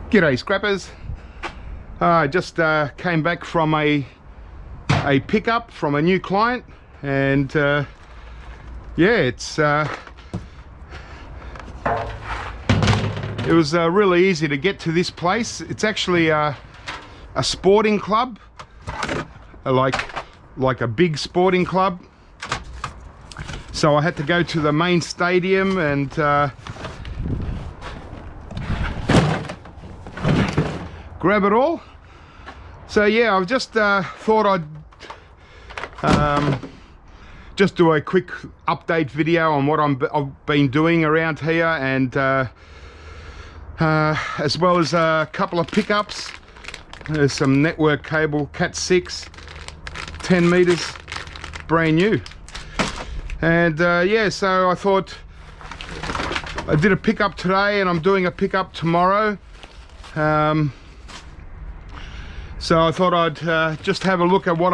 G'day scrappers. I just came back from a pickup from a new client, and yeah, it was really easy to get to this place. It's actually a sporting club, like a big sporting club. So I had to go to the main stadium and grab it all. So yeah, I've just thought I'd just do a quick update video on what I've been doing around here, and as well as a couple of pickups. There's some network cable, Cat 6, 10 meters, brand new. And yeah, so I thought I did a pickup today and I'm doing a pickup tomorrow. So I thought I'd just have a look at what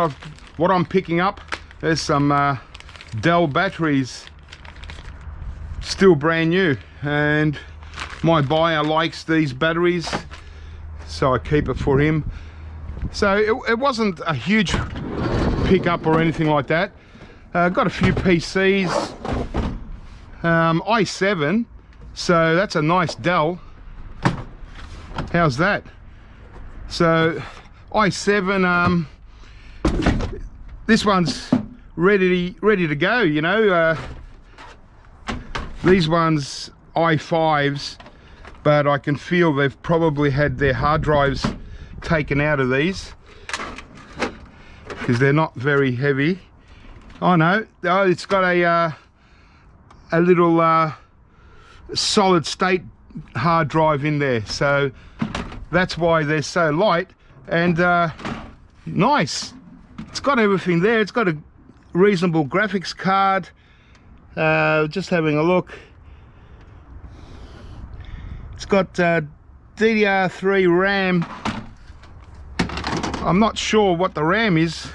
I'm picking up. There's some Dell batteries, still brand new, and my buyer likes these batteries, so I keep it for him. So it wasn't a huge pickup or anything like that. Got a few PCs, i7, so that's a nice Dell. How's that? So i7, this one's ready to go, you know. These ones i5s, but I can feel they've probably had their hard drives taken out of these because they're not very heavy. Oh no, oh, it's got a little solid state hard drive in there, so that's why they're so light. And nice, it's got everything there. It's got a reasonable graphics card. Just having a look, it's got DDR3 RAM. I'm not sure what the RAM is.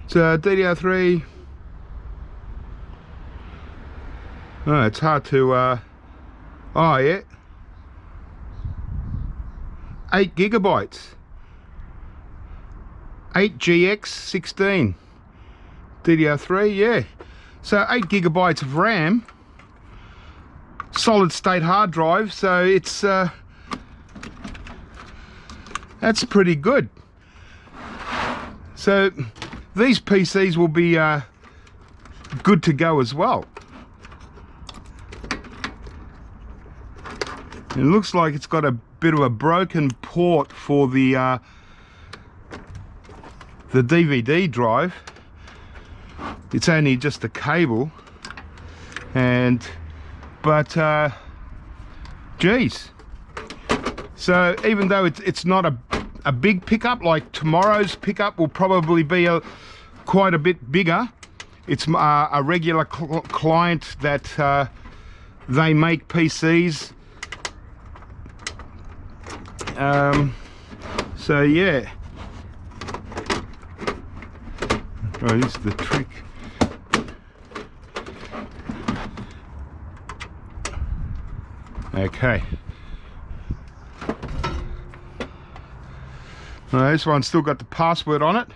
It's DDR3. Oh, it's hard to oh yeah, 8 gigabytes, 8GX16 DDR3, yeah. So 8 gigabytes of RAM, solid state hard drive, so it's that's pretty good. So these PCs will be good to go as well. It looks like it's got a bit of a broken port for the DVD drive. It's only just a cable, but geez. So even though it's not a big pickup, like tomorrow's pickup will probably be quite a bit bigger. It's a regular client that they make PCs. So yeah, oh, this is the trick. Okay, well, this one's still got the password on it.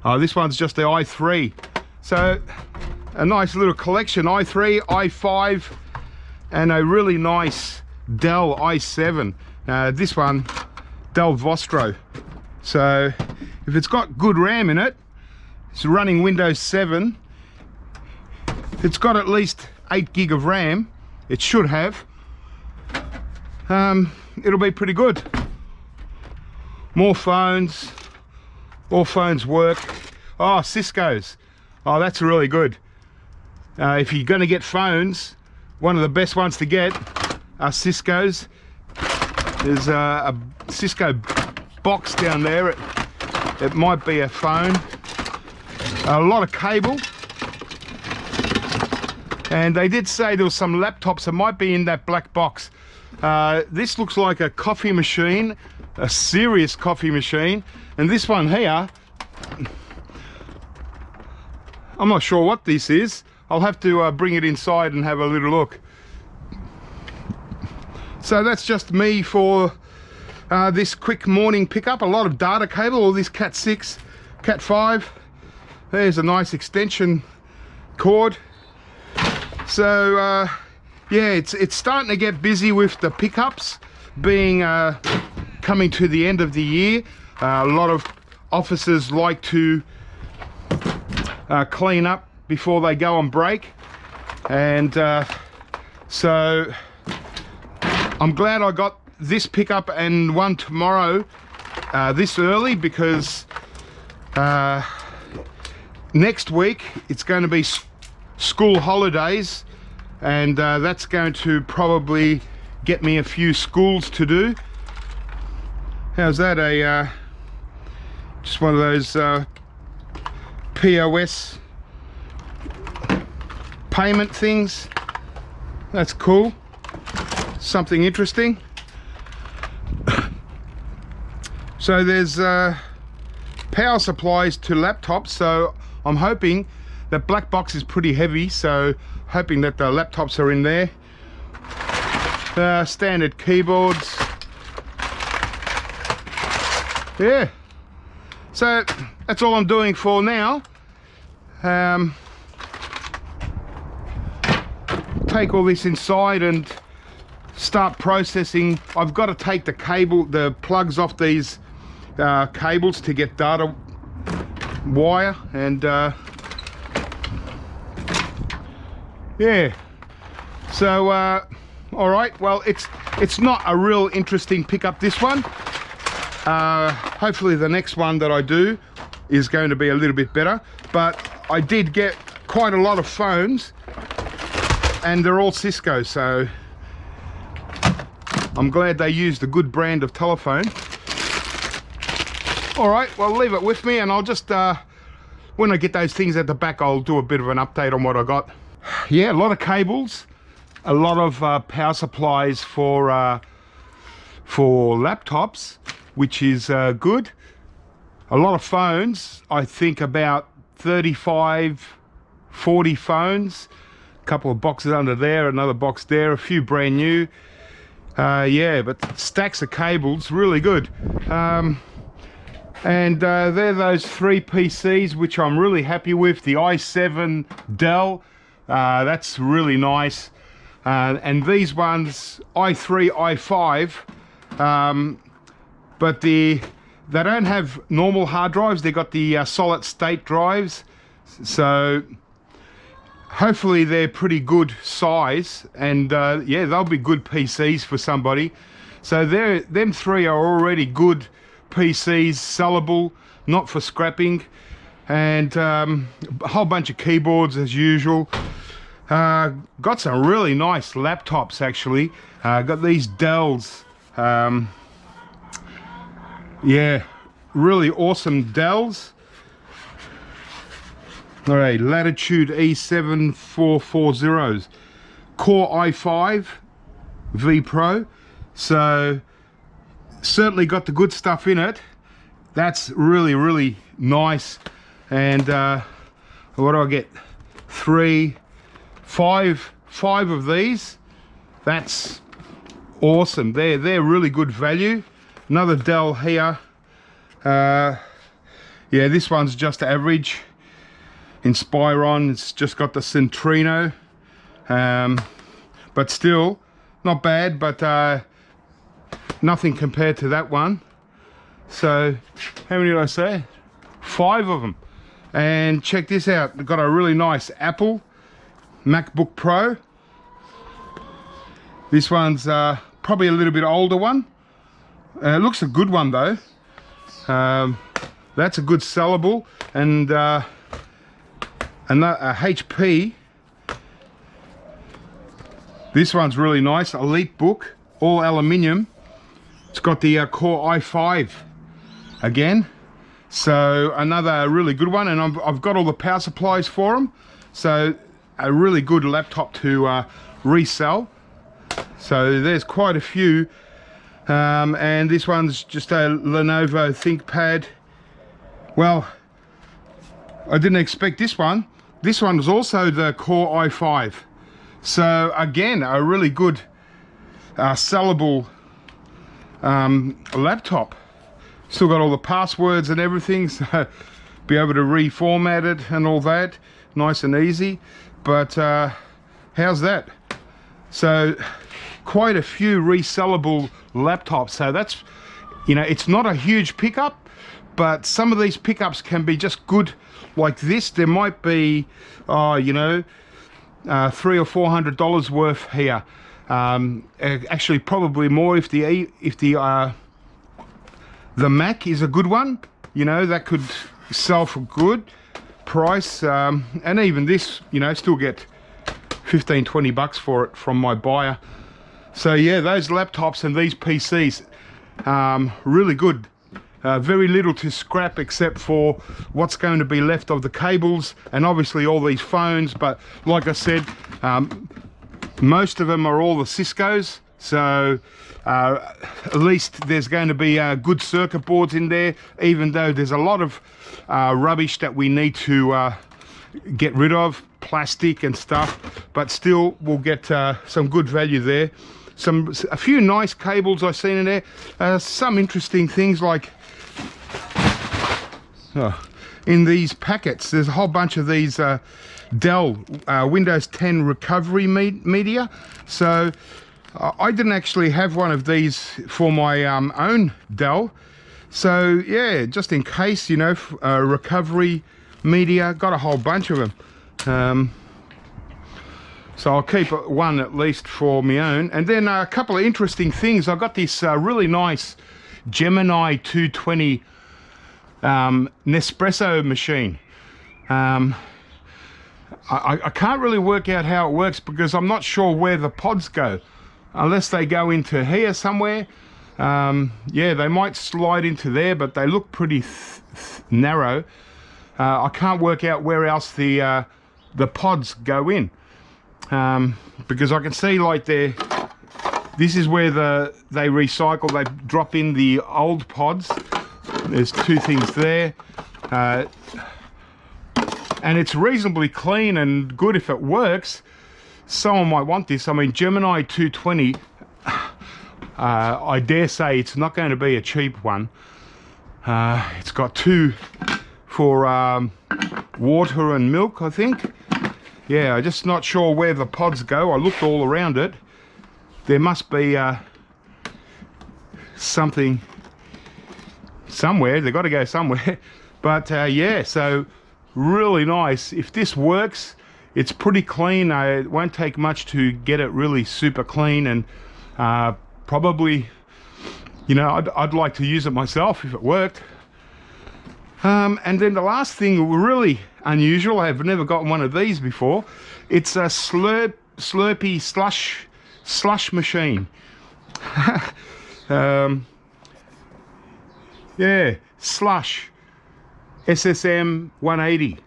Oh, this one's just the i3. So a nice little collection, i3, i5, and a really nice Dell i7. This one, Dell Vostro. So if it's got good RAM in it, it's running Windows 7. It's got at least 8 gig of RAM. It should have. It'll be pretty good. More phones. All phones work. Oh, Cisco's. Oh, that's really good. If you're going to get phones, one of the best ones to get are Cisco's. There's a Cisco box down there. It might be a phone. A lot of cable. And they did say there was some laptops that might be in that black box. This looks like a coffee machine, a serious coffee machine. And this one here, I'm not sure what this is. I'll have to bring it inside and have a little look. So that's just me for this quick morning pickup. A lot of data cable, all this Cat 6, Cat 5. There's a nice extension cord. So yeah, it's starting to get busy with the pickups, being coming to the end of the year. A lot of officers like to clean up before they go on break, and so I'm glad I got this pickup and one tomorrow this early, because next week it's going to be school holidays, and that's going to probably get me a few schools to do. How's that? Just one of those POS payment things. That's cool. Something interesting. So there's power supplies to laptops, so I'm hoping that black box is pretty heavy, so hoping that the laptops are in there. Standard keyboards. Yeah, so that's all I'm doing for now. Take all this inside and start processing. I've got to take the plugs off these cables to get data wire, and yeah. So all right, well, it's not a real interesting pickup, this one. Hopefully the next one that I do is going to be a little bit better, but I did get quite a lot of phones, and they're all Cisco, so I'm glad they used a good brand of telephone. All right, well, leave it with me, and I'll just when I get those things at the back, I'll do a bit of an update on what I got. Yeah, a lot of cables, a lot of power supplies for laptops, which is good. A lot of phones, I think about 35, 40 phones. A couple of boxes under there, another box there, a few brand new. Yeah, but stacks of cables, really good. And they're those 3 PCs, which I'm really happy with. The i7 Dell, that's really nice. And these ones, i3, i5, but they don't have normal hard drives. They got the solid state drives, so hopefully they're pretty good size, and yeah, they'll be good PCs for somebody. So them 3 are already good PCs, sellable, not for scrapping, and a whole bunch of keyboards as usual. Got some really nice laptops, actually. Got these Dells. Yeah, really awesome Dells. All right, Latitude E7440s, Core i5 V Pro. So certainly got the good stuff in it. That's really, really nice. And what do I get? 3, 5 of these. That's awesome. They're really good value. Another Dell here. Yeah, this one's just average. Inspiron, it's just got the Centrino, but still not bad, but nothing compared to that one. So how many did I say? 5 of them. And check this out, they've got a really nice Apple MacBook Pro. This one's probably a little bit older one. It looks a good one though. That's a good sellable. And a HP. This one's really nice, Elite Book, all aluminium. It's got the Core i5 again, so another really good one. And I've got all the power supplies for them, so a really good laptop to resell. So there's quite a few. And this one's just a Lenovo ThinkPad. Well, I didn't expect this one. this one was also the Core i5. So again, a really good sellable laptop. Still got all the passwords and everything, so be able to reformat it and all that, nice and easy. But how's that? So quite a few resellable laptops. So that's, you know, it's not a huge pickup, but some of these pickups can be just good like this. There might be, you know, $300 or $400 worth here. Actually, probably more if the Mac is a good one. You know, that could sell for good price. And even this, you know, still get 15-20 bucks for it from my buyer. So yeah, those laptops and these PCs, really good. Very little to scrap except for what's going to be left of the cables and obviously all these phones. But like I said, most of them are all the Ciscos, so at least there's going to be good circuit boards in there, even though there's a lot of rubbish that we need to get rid of, plastic and stuff, but still we'll get some good value there. A few nice cables I've seen in there, some interesting things like in these packets, there's a whole bunch of these Dell Windows 10 recovery media. So I didn't actually have one of these for my own Dell. So yeah, just in case, you know, recovery media, got a whole bunch of them. So I'll keep one at least for my own. And then a couple of interesting things. I've got this really nice Gemini 220 Nespresso machine. I can't really work out how it works because I'm not sure where the pods go, unless they go into here somewhere. Yeah, they might slide into there, but they look pretty narrow. I can't work out where else the pods go in, because I can see like this is where they recycle. They drop in the old pods. There's two things there, and it's reasonably clean and good if it works. Someone might want this. I mean, Gemini 220, I dare say it's not going to be a cheap one. It's got two for water and milk, I think. Yeah, I'm just not sure where the pods go. I looked all around it. There must be something somewhere. They've got to go somewhere. But yeah, so really nice. If this works, it's pretty clean. It won't take much to get it really super clean, and probably, you know, I'd like to use it myself if it worked. And then the last thing, really unusual, I've never gotten one of these before. It's a Slurpee slush machine. Yeah, slush SSM 180.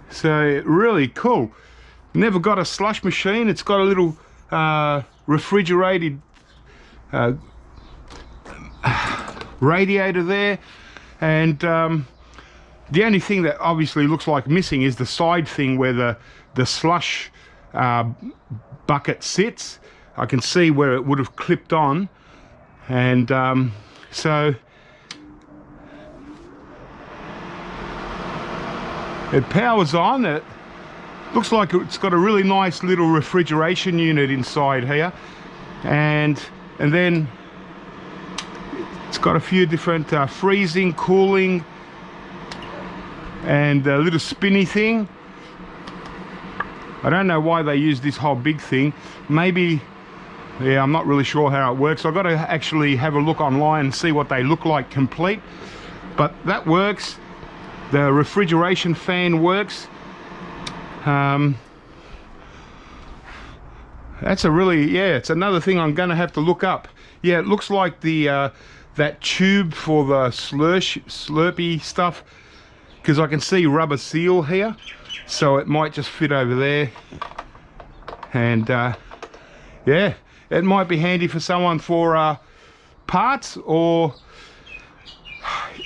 So really cool. Never got a slush machine. It's got a little refrigerated radiator there, and the only thing that obviously looks like missing is the side thing where the slush bucket sits. I can see where it would have clipped on, and so it powers on. It looks like it's got a really nice little refrigeration unit inside here, and then it's got a few different freezing, cooling, and a little spinny thing. I don't know why they use this whole big thing. Maybe, yeah, I'm not really sure how it works. I've got to actually have a look online and see what they look like complete. But that works. The refrigeration fan works. That's a really, yeah, it's another thing I'm going to have to look up. Yeah, it looks like the that tube for the Slurpee stuff, because I can see rubber seal here, so it might just fit over there. And yeah, it might be handy for someone for parts, or,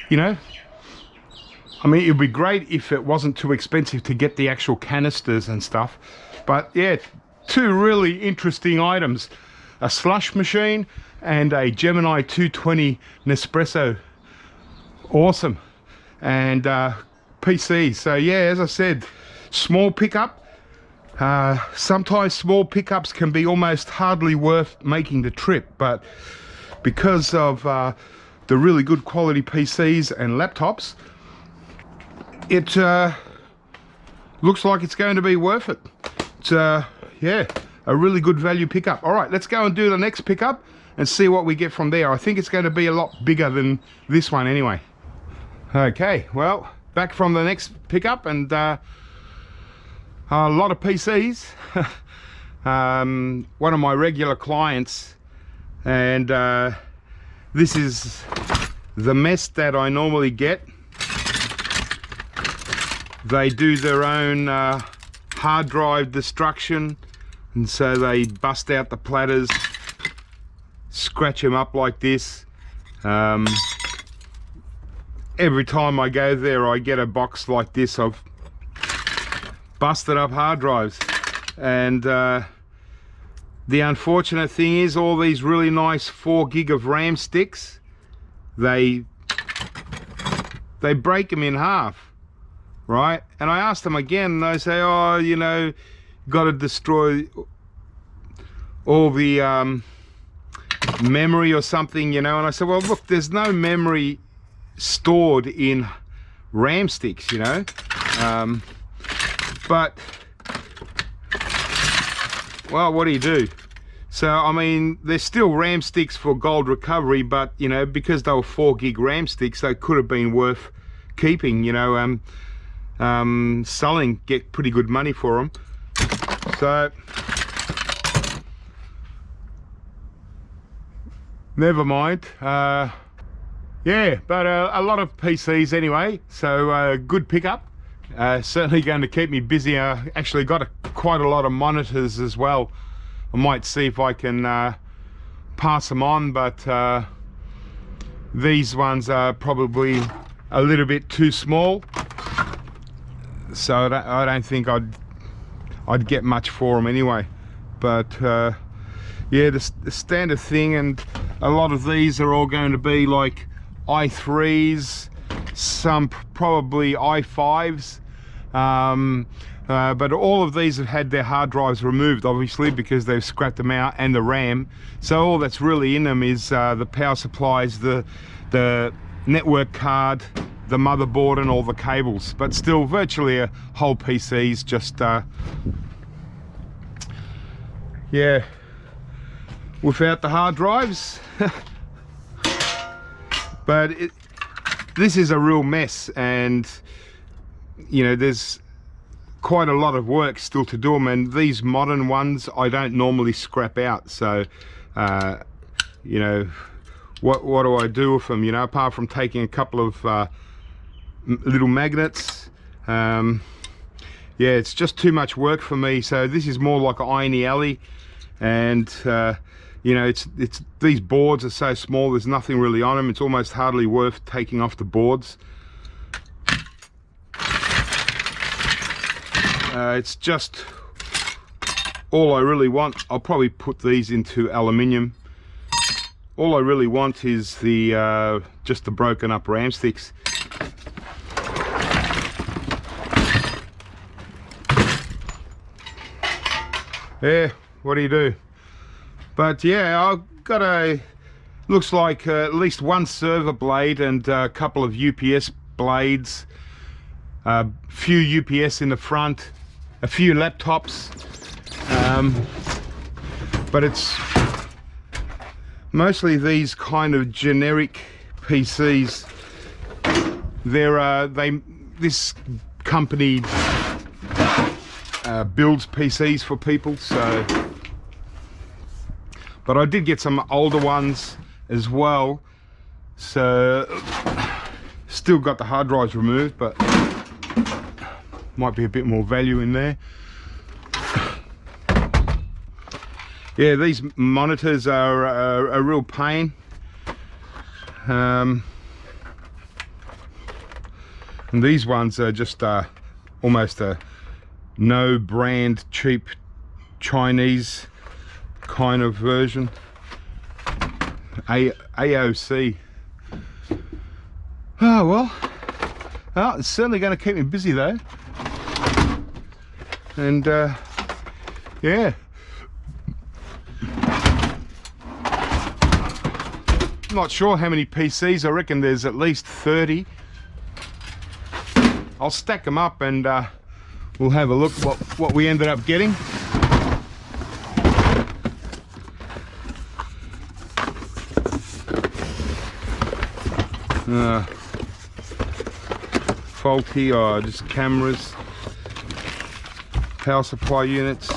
you know, I mean, it would be great if it wasn't too expensive to get the actual canisters and stuff. But yeah, two really interesting items. A slush machine and a Gemini 220 Nespresso. Awesome. And PCs. So yeah, as I said, small pickup. Sometimes small pickups can be almost hardly worth making the trip, but because of the really good quality PCs and laptops, it looks like it's going to be worth it. It's yeah, a really good value pickup. All right, let's go and do the next pickup and see what we get from there. I think it's going to be a lot bigger than this one anyway. Okay, well, back from the next pickup, and a lot of PCs. One of my regular clients, and this is the mess that I normally get. They do their own hard drive destruction, and so they bust out the platters, scratch them up like this. Every time I go there, I get a box like this of busted up hard drives. And the unfortunate thing is, all these really nice 4 gig of RAM sticks, they break them in half, right? And I asked them again, and they say, oh, you know, got to destroy all the memory or something, you know. And I said, well, look, there's no memory stored in RAM sticks, you know. But well, what do you do? So I mean, there's still RAM sticks for gold recovery, but you know, because they were 4 gig RAM sticks, they could have been worth keeping, you know. Selling, get pretty good money for them. So never mind. Yeah, but a lot of PCs anyway, so good pickup. Certainly going to keep me busy. Actually got quite a lot of monitors as well. I might see if I can pass them on, but these ones are probably a little bit too small, so I don't think I'd get much for them anyway. But yeah, the standard thing, and a lot of these are all going to be like i3s, some probably i5s, but all of these have had their hard drives removed, obviously, because they've scrapped them out, and the RAM. So all that's really in them is the power supplies, the network card, the motherboard, and all the cables. But still, virtually a whole PC's just yeah, without the hard drives. But this is a real mess, and you know, there's quite a lot of work still to do them, and these modern ones I don't normally scrap out. So you know, what do I do with them, you know, apart from taking a couple of little magnets? Yeah, it's just too much work for me. So this is more like an irony alley, and you know, it's these boards are so small, there's nothing really on them. It's almost hardly worth taking off the boards. It's just all I really want. I'll probably put these into aluminium. All I really want is the just the broken up RAM sticks. Yeah, what do you do? But yeah, I've got looks like at least one server blade and a couple of UPS blades, a few UPS in the front, a few laptops, but it's mostly these kind of generic PCs. This company builds PCs for people, so. But I did get some older ones as well, so still got the hard drives removed, but might be a bit more value in there. Yeah, these monitors are a real pain. And these ones are just almost a no brand cheap Chinese kind of version. AOC. Oh well, it's certainly going to keep me busy though. And yeah, not sure how many PCs. I reckon there's at least 30. I'll stack them up and we'll have a look what we ended up getting. Faulty or just cameras, power supply units,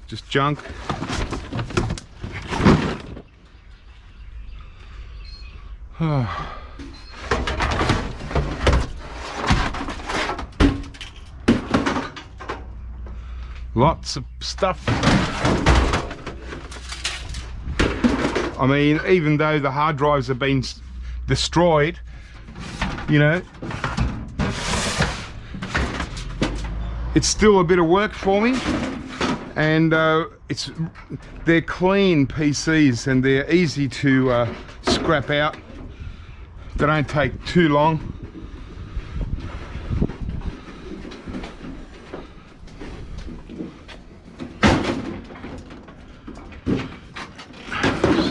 just junk. Lots of stuff. I mean, even though the hard drives have been destroyed, you know, it's still a bit of work for me. And they're clean PCs and they're easy to scrap out. They don't take too long.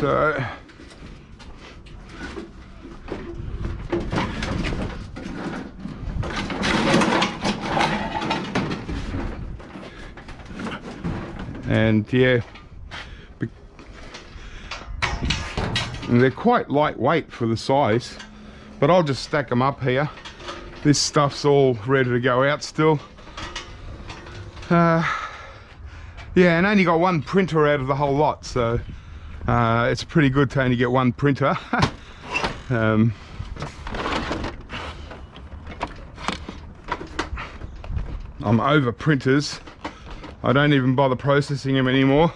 So and yeah, and they're quite lightweight for the size, but I'll just stack them up here. This stuff's all ready to go out still. Yeah, and only got one printer out of the whole lot, so it's pretty good to only get one printer. I'm over printers. I don't even bother processing them anymore.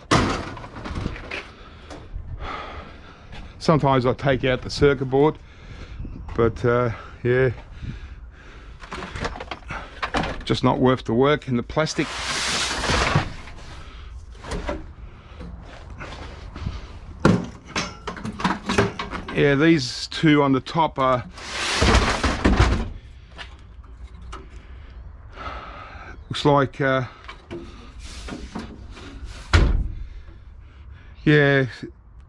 Sometimes I take out the circuit board, but yeah, just not worth the work in the plastic. Yeah, these two on the top are looks like yeah,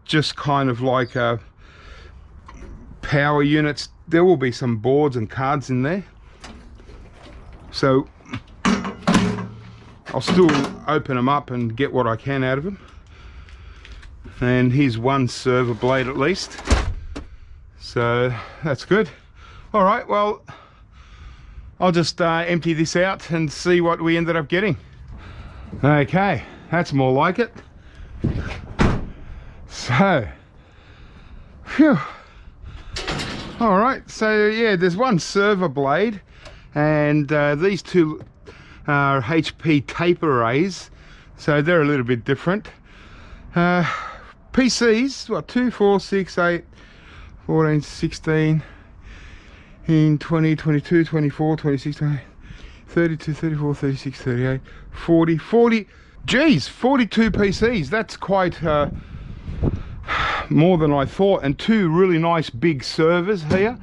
just kind of like power units. There will be some boards and cards in there, so I'll still open them up and get what I can out of them. And here's one server blade at least, so that's good. All right, well, I'll just empty this out and see what we ended up getting. Okay, that's more like it. So, phew. All right, so yeah, there's one server blade, and these two are HP tape arrays, so they're a little bit different. PCs, what, 2, 4, 6, 8, 14, 16, 20, 22, 24, 26, 32, 34, 36, 38, 40, geez, 42 PCs. That's quite more than I thought, and two really nice big servers here.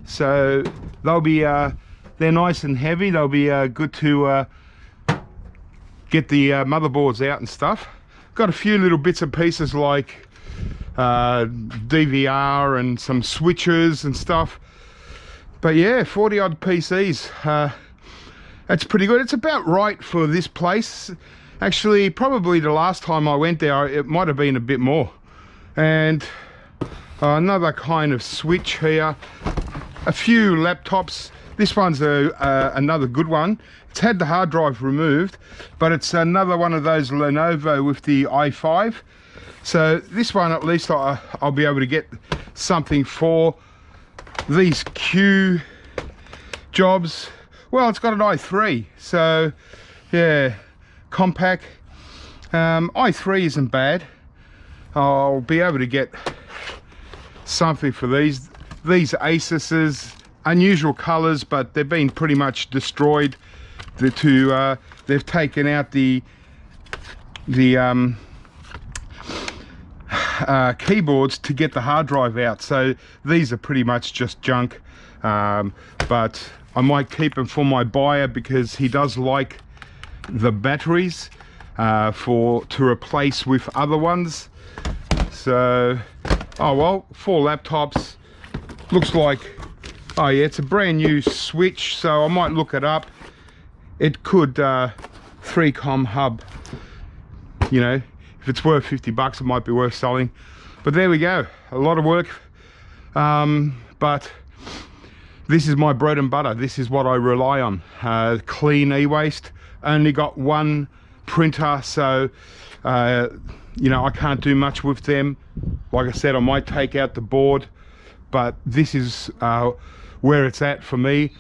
So they'll be, they're nice and heavy. They'll be good to get the motherboards out and stuff. Got a few little bits and pieces like DVR and some switches and stuff. But yeah, 40 odd PCs. That's pretty good. It's about right for this place. Actually, probably the last time I went there, it might have been a bit more. And another kind of switch here. A few laptops. This one's another good one. It's had the hard drive removed, but it's another one of those Lenovo with the i5. So this one, at least I'll be able to get something for these Q jobs. Well, it's got an i3, so yeah, compact. i3 isn't bad. I'll be able to get something for these Asuses. Unusual colors, but they've been pretty much destroyed. They've taken out the keyboards to get the hard drive out, so these are pretty much just junk. But I might keep them for my buyer because he does like the batteries to replace with other ones. So, oh well, 4 laptops. Looks like, oh yeah, it's a brand new switch, so I might look it up. It could 3-com hub, you know, if it's worth 50 bucks, it might be worth selling. But there we go, a lot of work. But this is my bread and butter. This is what I rely on. Clean e-waste. Only got one printer, so you know, I can't do much with them. Like I said, I might take out the board, but this is where it's at for me.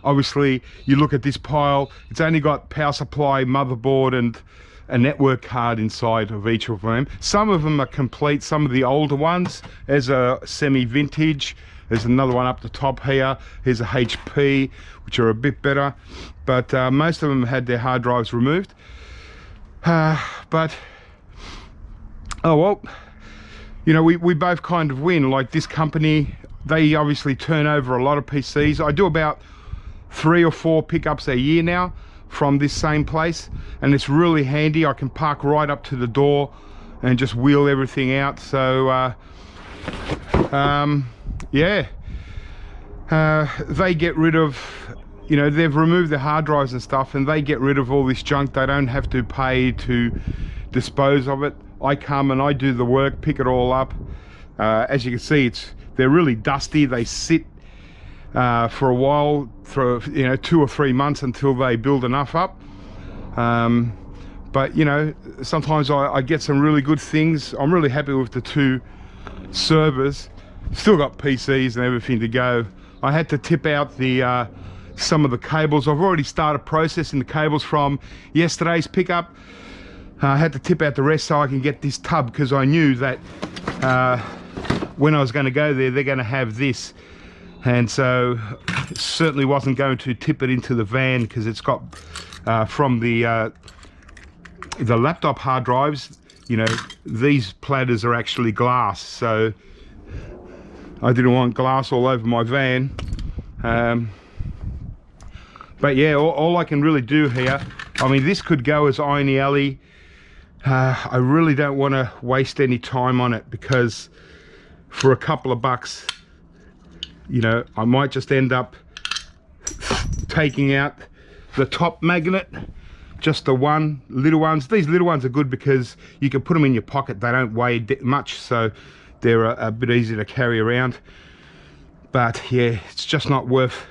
Obviously, you look at this pile, it's only got power supply, motherboard, and a network card inside of each of them. Some of them are complete, some of the older ones. There's a semi-vintage, there's another one up the top here. Here's a HP, which are a bit better, but most of them had their hard drives removed. But, oh well, you know, we both kind of win. Like this company, they obviously turn over a lot of PCs. I do about 3 or 4 pickups a year now from this same place, and it's really handy. I can park right up to the door and just wheel everything out. So yeah, they get rid of, you know, they've removed the hard drives and stuff, and they get rid of all this junk. They don't have to pay to dispose of it. I come and I do the work, pick it all up. As you can see, they're really dusty. They sit for a while, for, you know, 2 or 3 months until they build enough up. But you know, sometimes I get some really good things. I'm really happy with the 2 servers. Still got PCs and everything to go. I had to tip out the some of the cables. I've already started processing the cables from yesterday's pickup. I had to tip out the rest so I can get this tub, because I knew that when I was going to go there, they're going to have this. And so it certainly wasn't going to tip it into the van, because it's got from the laptop hard drives, you know, these platters are actually glass, so I didn't want glass all over my van. But yeah, all I can really do here, I mean, this could go as Irony Alley. I really don't want to waste any time on it, because for a couple of bucks, you know, I might just end up taking out the top magnet, just the little ones. These little ones are good because you can put them in your pocket. They don't weigh much, so they're a bit easy to carry around. But yeah, it's just not worth,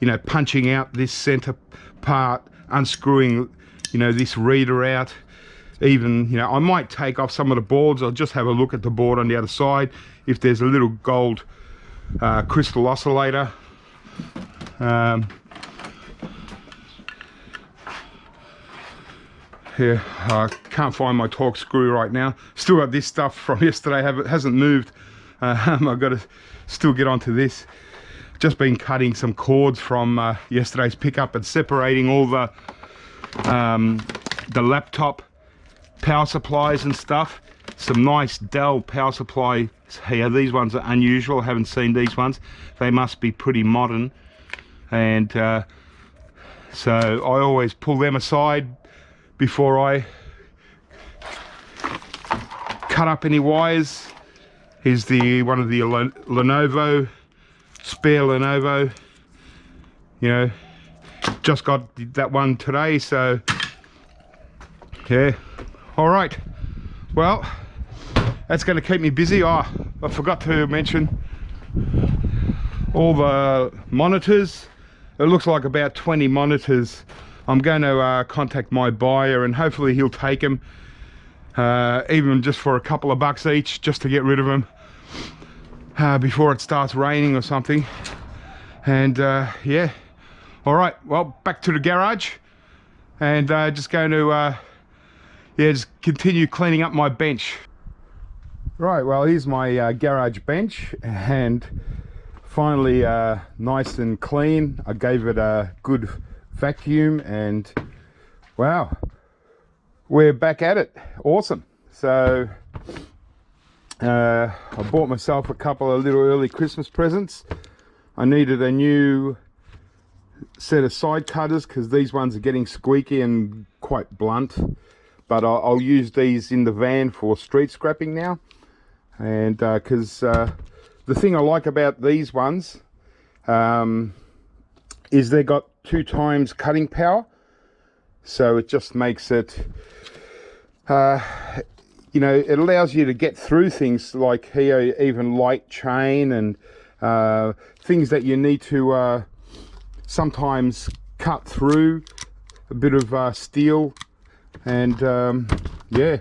you know, punching out this center part, unscrewing, you know, this reader out. Even, you know, I might take off some of the boards. I'll just have a look at the board on the other side if there's a little gold crystal oscillator. Yeah, I can't find my torque screw right now. Still got this stuff from yesterday, it hasn't moved. I've got to still get onto this. Just been cutting some cords from yesterday's pickup and separating all the laptop power supplies and stuff. Some nice Dell power supplies here. These ones are unusual. I haven't seen these ones. They must be pretty modern, and so I always pull them aside before I cut up any wires. Here's one of the Lenovo, spare Lenovo. You know, just got that one today, so yeah. All right, well, that's going to keep me busy. Oh, I forgot to mention all the monitors. It looks like about 20 monitors. I'm going to contact my buyer, and hopefully he'll take them, even just for a couple of bucks each, just to get rid of them before it starts raining or something. And yeah, all right, well, back to the garage, and just going to yeah, just continue cleaning up my bench. Right, well, here's my garage bench, and finally nice and clean. I gave it a good vacuum, and wow, we're back at it. Awesome. So I bought myself a couple of little early Christmas presents. I needed a new set of side cutters because these ones are getting squeaky and quite blunt, but I'll use these in the van for street scrapping now. And because the thing I like about these ones is they got 2 times cutting power, so it just makes it you know, it allows you to get through things like here, even light chain and things that you need to sometimes cut through a bit of steel. And yeah,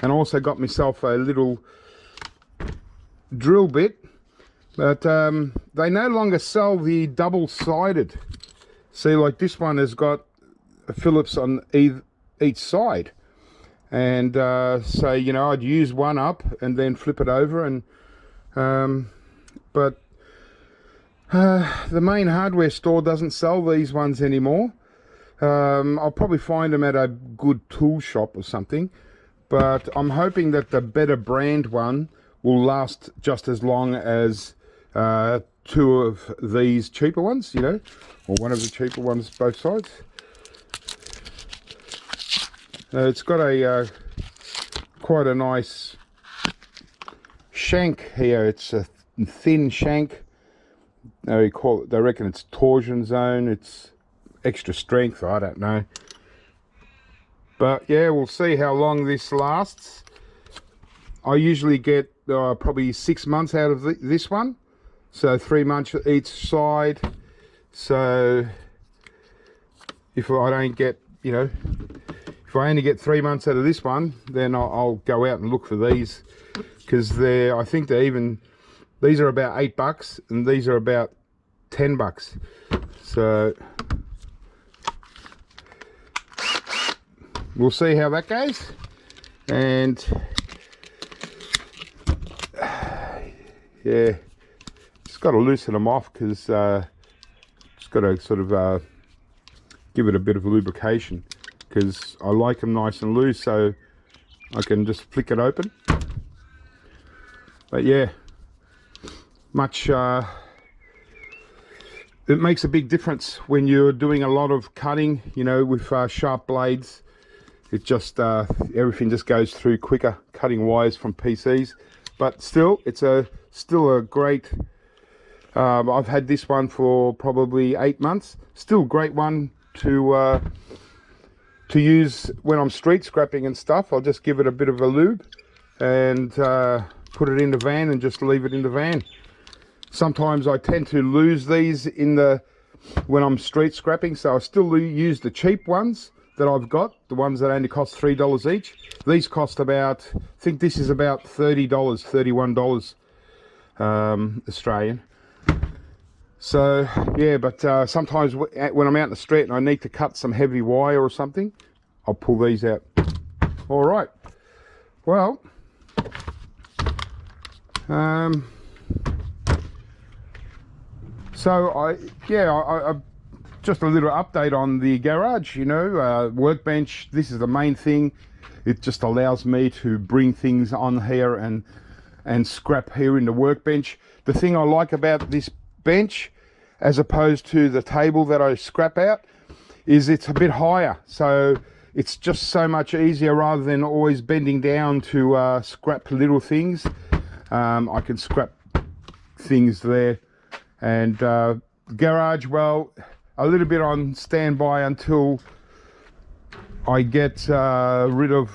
and I also got myself a little drill bit, but they no longer sell the double-sided. See, like this one has got a Phillips on each side, and so you know, I'd use one up and then flip it over, and but the main hardware store doesn't sell these ones anymore. I'll probably find them at a good tool shop or something, but I'm hoping that the better brand one will last just as long as 2 of these cheaper ones, you know, or one of the cheaper ones, both sides. It's got a quite a nice shank here. It's a thin shank. They call it, they reckon it's torsion zone. It's extra strength, I don't know, but yeah, we'll see how long this lasts. I usually get probably 6 months out of this one, so 3 months each side. So if I don't get, you know, if I only get 3 months out of this one, then I'll go out and look for these, because they're, I think they're even, these are about $8 and these are about $10. So we'll see how that goes. And yeah, just got to loosen them off, because just got to sort of give it a bit of lubrication, because I like them nice and loose, so I can just flick it open. But yeah, much it makes a big difference when you're doing a lot of cutting, you know, with sharp blades. It just everything just goes through quicker, cutting wires from PCs. But still, it's still a great, I've had this one for probably 8 months. Still a great one to use when I'm street scrapping and stuff. I'll just give it a bit of a lube and put it in the van and just leave it in the van. Sometimes I tend to lose these when I'm street scrapping, so I still use the cheap ones that I've got, the ones that only cost $3 each. These cost about, I think this is about $30, $31 Australian. So yeah, but sometimes when I'm out in the street and I need to cut some heavy wire or something, I'll pull these out. All right, well, so I just a little update on the garage, you know, workbench. This is the main thing. It just allows me to bring things on here and scrap here in the workbench. The thing I like about this bench, as opposed to the table that I scrap out, is it's a bit higher, so it's just so much easier rather than always bending down to scrap little things. I can scrap things there. And garage, well, a little bit on standby until I get rid of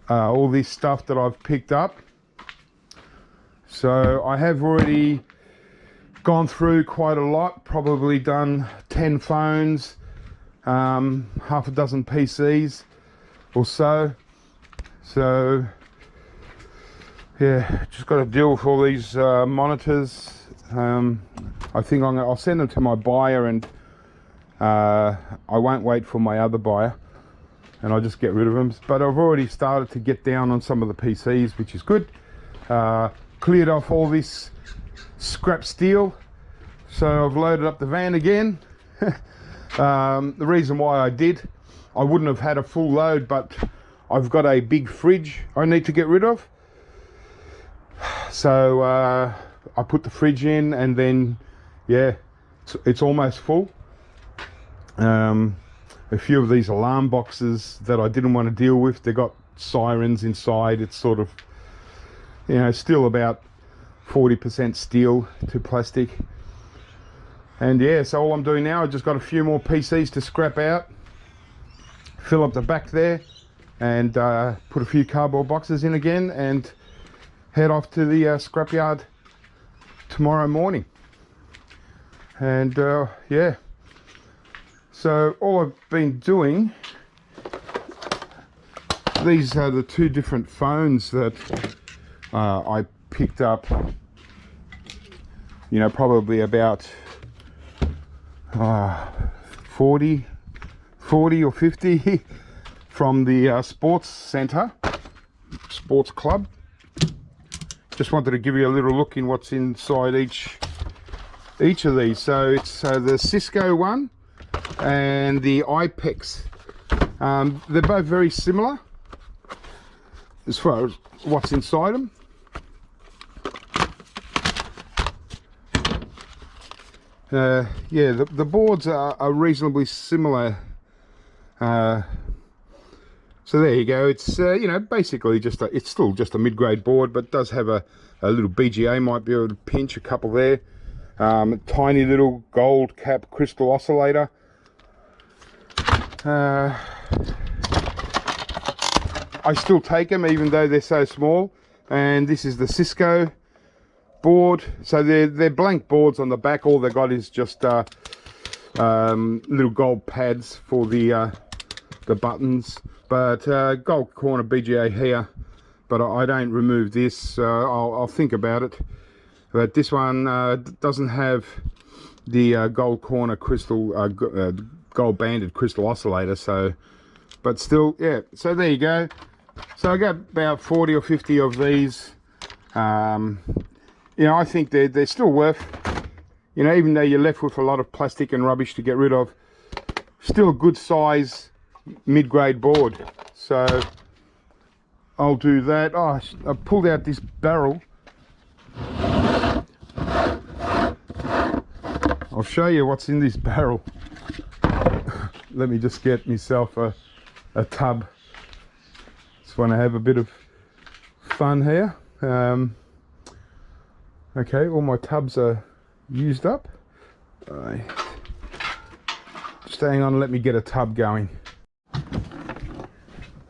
all this stuff that I've picked up. So I have already gone through quite a lot, probably done 10 phones, half a dozen PCs or so. So yeah, just got to deal with all these monitors. I think I'll send them to my buyer, and I won't wait for my other buyer, and I'll just get rid of them. But I've already started to get down on some of the PCs, which is good. Cleared off all this scrap steel, so I've loaded up the van again. The reason why I wouldn't have had a full load, but I've got a big fridge I need to get rid of, so I put the fridge in, and then yeah, it's almost full. A few of these alarm boxes that I didn't want to deal with, they got sirens inside. It's sort of, you know, still about 40% steel to plastic. And yeah, so all I'm doing now, I just got a few more PCs to scrap out, fill up the back there, and put a few cardboard boxes in again, and head off to the scrapyard tomorrow morning. And yeah, so all I've been doing, these are the two different phones that I picked up, you know, probably about 40 or 50 from the sports center, sports club. Just wanted to give you a little look in what's inside each of these. So it's the Cisco one and the IPEX. They're both very similar as far as what's inside them. Yeah, the boards are reasonably similar. So there you go. It's you know, basically just it's still just a mid-grade board, but does have a little BGA, might be able to pinch a couple there. Tiny little gold cap crystal oscillator. I still take them even though they're so small. And this is the Cisco board. So they're blank boards on the back. All they got is just little gold pads for the buttons, but gold corner BGA here. But I don't remove this. I'll think about it. But this one doesn't have the gold corner crystal, gold banded crystal oscillator. So, but still, yeah. So there you go. So I got about 40 or 50 of these. You know, I think they're still worth, you know, even though you're left with a lot of plastic and rubbish to get rid of, still a good size mid-grade board. So I'll do that. Oh, I pulled out this barrel. I'll show you what's in this barrel. Let me just get myself a tub. Just want to have a bit of fun here. Okay, all my tubs are used up. Just hang on, let me get a tub going.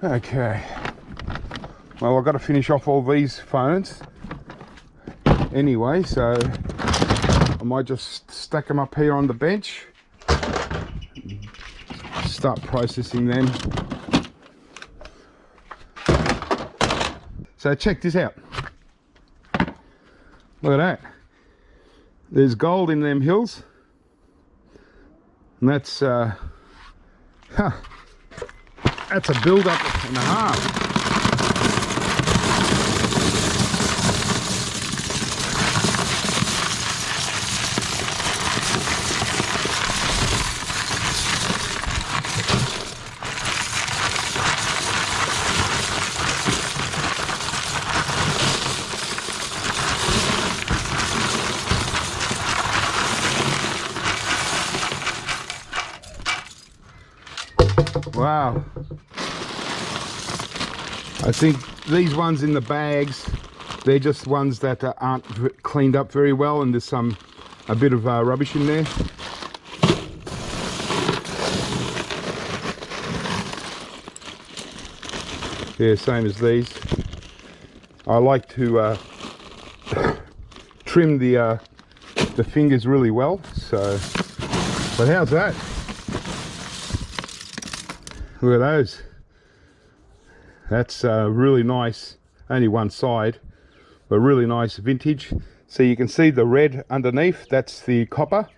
Okay, well, I've got to finish off all these phones anyway, so I might just stack them up here on the bench, start processing them. So check this out. Look at that. There's gold in them hills. And that's that's a build-up and a half. Wow. I think these ones in the bags, they're just ones that aren't cleaned up very well, and there's a bit of rubbish in there. Yeah, same as these. I like to trim the fingers really well. So, but how's that? Look at those. That's really nice. Only one side, but really nice vintage. So you can see the red underneath, that's the copper.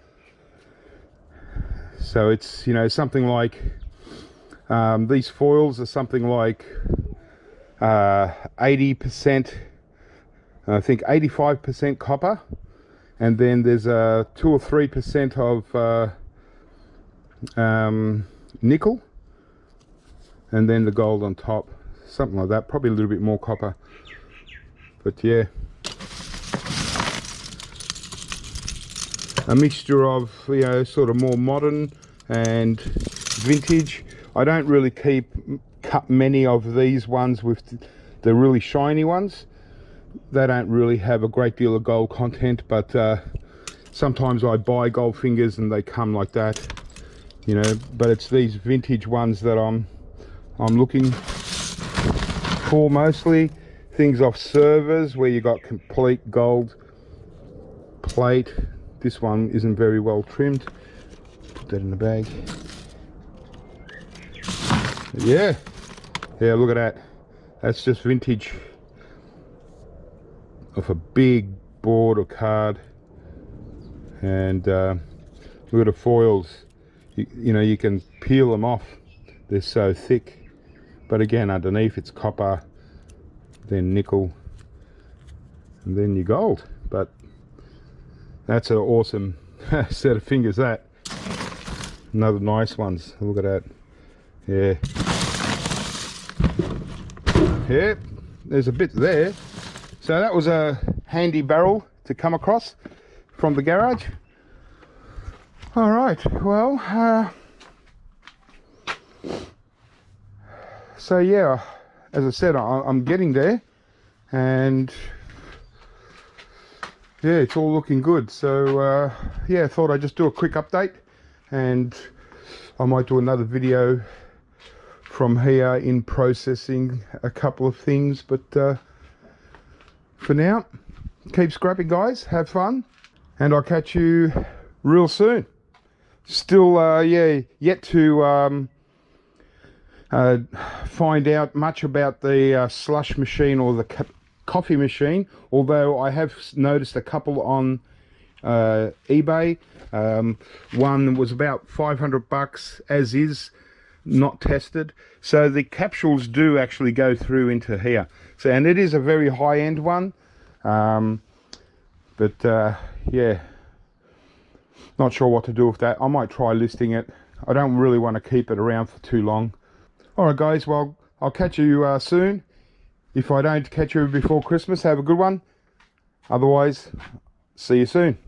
So it's, you know, something like these foils are something like 80% I think 85% copper, and then there's 2 or 3% of nickel, and then the gold on top, something like that, probably a little bit more copper. But yeah, a mixture of, you know, sort of more modern and vintage. I don't really cut many of these ones with the really shiny ones. They don't really have a great deal of gold content, but sometimes I buy gold fingers and they come like that, you know. But it's these vintage ones that I'm looking for mostly. Things off servers where you got complete gold plate. This one isn't very well trimmed. Put that in the bag. Yeah, look at that. That's just vintage of a big board or card. And look at the foils. You know, you can peel them off. They're so thick. But again, underneath it's copper, then nickel, and then your gold. But that's an awesome set of fingers, that. Another nice ones. Look at that. Yeah. Yeah, there's a bit there. So that was a handy barrel to come across from the garage. All right, well, so yeah, as I said, I'm getting there, and yeah, it's all looking good. So yeah, I thought I'd just do a quick update, and I might do another video from here in processing a couple of things. But for now, keep scrapping, guys, have fun, and I'll catch you real soon. Still yeah, yet to find out much about the slush machine or the coffee machine, although I have noticed a couple on eBay. One was about 500 bucks as is, not tested. So the capsules do actually go through into here. So, and it is a very high-end one. But yeah, not sure what to do with that. I might try listing it. I don't really want to keep it around for too long. All right, guys, well, I'll catch you soon. If I don't catch you before Christmas, have a good one. Otherwise, see you soon.